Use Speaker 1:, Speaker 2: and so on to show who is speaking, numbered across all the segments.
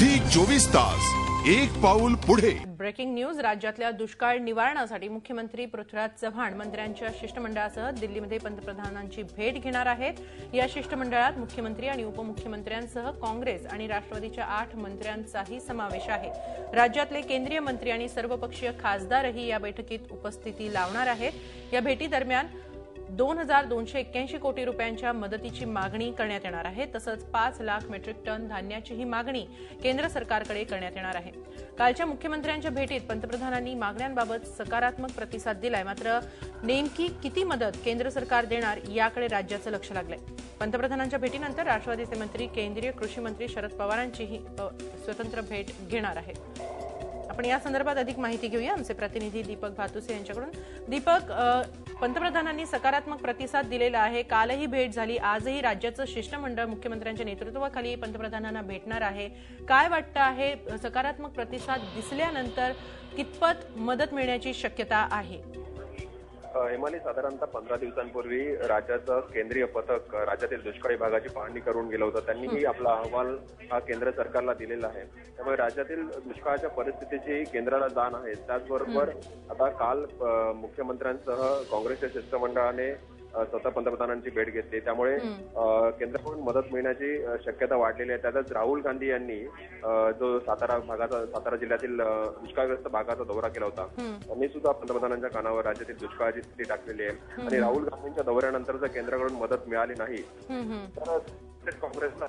Speaker 1: Zee 24 तास एक पाऊल पुढे।
Speaker 2: Breaking news. राज्यातल्या दुष्काळ निवारणासाठी मुख्यमंत्री पृथ्वीराज चव्हाण मंत्र्यांच्या शिष्टमंडळासह दिल्लीमध्ये पंतप्रधानांची भेट घेणार आहेत। या शिष्टमंडळात मुख्यमंत्री आणि उपमुख्यमंत्र्यांसह काँग्रेस आणि राष्ट्रवादीच्या 8 मंत्र्यांचाही समावेश आहे। राज्यातले केंद्रीय मंत्री आणि सर्वपक्षीय खासदारही या बैठकीत उपस्थिती लावणार आहेत। या भेटीदरम्यान 2281 कोटी रुपयांच्या मदतीची मागणी करण्यात येणार आहे। तसंच 5 लाख मेट्रिक टन धान्याचीही मागणी केंद्र सरकारकडे करण्यात येणार आहे। कालच्या मुख्यमंत्र्यांच्या भेटीत पंतप्रधानांनी मागण्यांबाबत सकारात्मक प्रतिसाद दिलाय। मात्र नेमकी किती मदत केंद्र सरकार देणार याकडे राज्याचं लक्ष लागलंय। पंतप्रधानांच्या भेटीनंतर राष्ट्रवादीचे मंत्री केंद्रीय कृषी मंत्री शरद पवारांचीही स्वतंत्र भेट घेणार आहेत। आपण या संदर्भात अधिक माहिती घेऊया आमचे प्रतिनिधी दीपक भातुसे यांच्याकडून। दीपक, पंतप्रधानांनी सकारात्मक प्रतिसाद दिलेला आहे। कालही भेट झाली, आजही राज्याचं शिष्टमंडळ मुख्यमंत्र्यांच्या नेतृत्वाखाली पंतप्रधानांना भेटणार आहे। काय वाटतं आहे, सकारात्मक प्रतिसाद दिसल्यानंतर कितपत मदत मिळण्याची शक्यता आहे?
Speaker 3: हेमाली, साधारणतः 15 दिवसांपूर्वी राज्याचं केंद्रीय पथक राज्यातील दुष्काळी भागाची पाहणी करून गेलं होतं। त्यांनीही आपला अहवाल हा केंद्र सरकारला दिलेला आहे। त्यामुळे राज्यातील दुष्काळाच्या परिस्थितीची केंद्राला जाण आहे। त्याचबरोबर आता काल मुख्यमंत्र्यांसह काँग्रेसच्या शिष्टमंडळाने स्वतः पंतप्रधानांची भेट घेतली। त्यामुळे केंद्राकडून मदत मिळण्याची शक्यता वाढलेली आहे। त्यातच राहुल गांधी यांनी जो सातारा जिल्ह्यातील दुष्काळग्रस्त भागाचा दौरा केला होता, त्यांनी सुद्धा पंतप्रधानांच्या कानावर राज्यातील दुष्काळाची स्थिती टाकलेली आहे। आणि राहुल गांधींच्या दौऱ्यानंतर जर केंद्राकडून मदत मिळाली नाही तर काँग्रेसला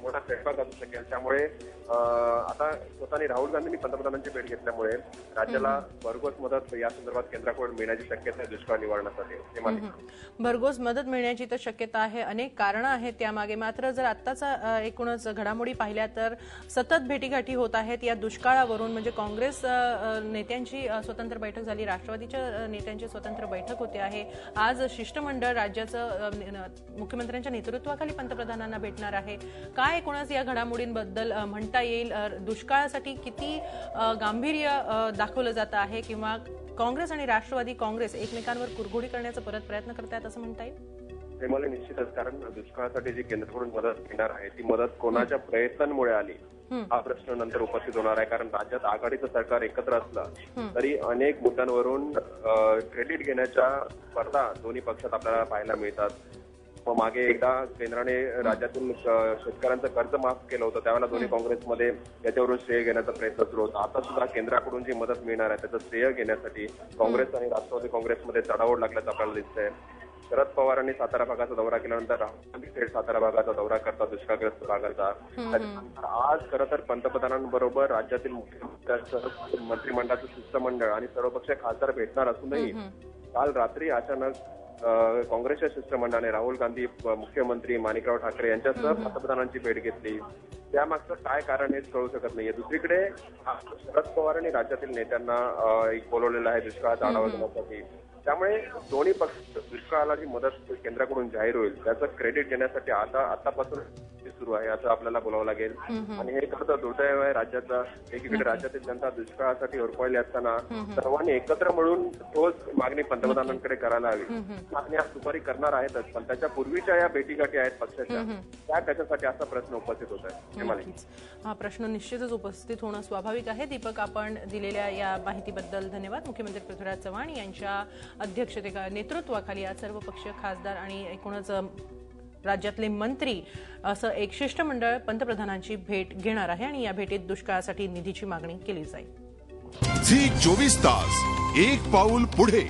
Speaker 3: मोठा setback असू शकेल। त्यामुळे आता स्वतःने राहुल गांधींनी पंतप्रधानांची भेट घेतल्यामुळे राज्याला भरघोस मदत या संदर्भात केंद्राकडून मिळण्याची शक्यता आहे दुष्काळ निवारणासाठी।
Speaker 2: भरघोस मदत मिळण्याची तर शक्यता आहे, अनेक कारणं आहेत त्यामागे। मात्र जर आत्ताचा एकूणच घडामोडी पाहिल्या तर सतत भेटीगाठी होत आहेत या दुष्काळावरून। म्हणजे काँग्रेस नेत्यांची स्वतंत्र बैठक झाली, राष्ट्रवादीच्या नेत्यांची स्वतंत्र बैठक होते आहे। आज शिष्टमंडळ राज्याचं मुख्यमंत्र्यांच्या नेतृत्वाखाली पंतप्रधानांना भेटणार आहे। काय एकूणच या घडामोडींबद्दल म्हणता येईल? दुष्काळासाठी किती गांभीर्य दाखवलं जात आहे, किंवा काँग्रेस आणि राष्ट्रवादी काँग्रेस एकमेकांवर कुरघोडी करण्याचा परत प्रयत्न करतायत असं म्हणता येईल?
Speaker 3: मला निश्चितच, कारण दुष्काळासाठी जी केंद्राकडून मदत मिळणार आहे ती मदत कोणाच्या प्रयत्नांमुळे आली हा प्रश्न नंतर उपस्थित होणार आहे। कारण राज्यात आघाडीचं सरकार एकत्र असलं तरी अनेक मुद्द्यांवरून क्रेडिट घेण्याच्या स्पर्धा दोन्ही पक्षात आपल्याला पाहायला मिळतात। मागे एकदा केंद्राने राज्यातून शेतकऱ्यांचं कर्ज माफ केलं होतं, त्यावेळेला दोन्ही काँग्रेसमध्ये याच्यावरून श्रेय घेण्याचा प्रयत्न सुरू होता। आता सुद्धा केंद्राकडून जी मदत मिळणार आहे त्याचं श्रेय घेण्यासाठी काँग्रेस आणि राष्ट्रवादी काँग्रेसमध्ये चढाओढ लागल्याचं आपल्याला दिसतंय। शरद पवारांनी सातारा भागाचा दौरा केल्यानंतर राहुल गांधी थेट सातारा भागाचा दौरा करतात, दुष्काळग्रस्त भागाचा। आज खरं तर पंतप्रधानांबरोबर राज्यातील मुख्यमंत्र्यांचं मंत्रिमंडळाचं शिष्टमंडळ आणि सर्वपक्षीय खासदार भेटणार असूनही काल रात्री अचानक काँग्रेसच्या शिष्टमंडळाने राहुल गांधी, मुख्यमंत्री माणिकराव ठाकरे यांच्यासह पंतप्रधानांची भेट घेतली। त्यामागचं काय कारण हेच कळू शकत नाहीये। दुसरीकडे शरद पवारांनी राज्यातील नेत्यांना बोलवलेलं आहे दुष्काळाचा आढावा घेण्यासाठी। त्यामुळे दोन्ही पक्ष दुष्काळाला जी मदत केंद्राकडून जाहीर होईल त्याचं क्रेडिट घेण्यासाठी आतापासून सुरू आहे असं आपल्याला बोलावं लागेल। आणि हे खरं तर दुर्दैव आहे राज्याचा। एकीकडे राज्यातील जनता दुष्काळासाठी होरपळली असताना सर्वांनी एकत्र मिळून ठोस मागणी पंतप्रधानांकडे करायला हवी। मागणी आज दुपारी करणार आहेतच, पण त्याच्या पूर्वीच्या या भेटीगाठी आहेत पक्षाच्या, त्या त्याच्यासाठी असा प्रश्न उपस्थित होत आहे।
Speaker 2: हा प्रश्न निश्चितच उपस्थित होणं स्वाभाविक आहे। दीपक, आपण दिलेल्या या माहितीबद्दल धन्यवाद। मुख्यमंत्री पृथ्वीराज चव्हाण यांच्या नेतृत्वाखाली आज सर्वपक्षीय खासदार आणि एकूणच राज्यातले मंत्री असं एक शिष्टमंडळ पंतप्रधानांची भेट घेणार आहे आणि या भेटीत दुष्काळासाठी निधीची मागणी केली जाईल।
Speaker 1: झी 24 तास एक पाऊल पुढे।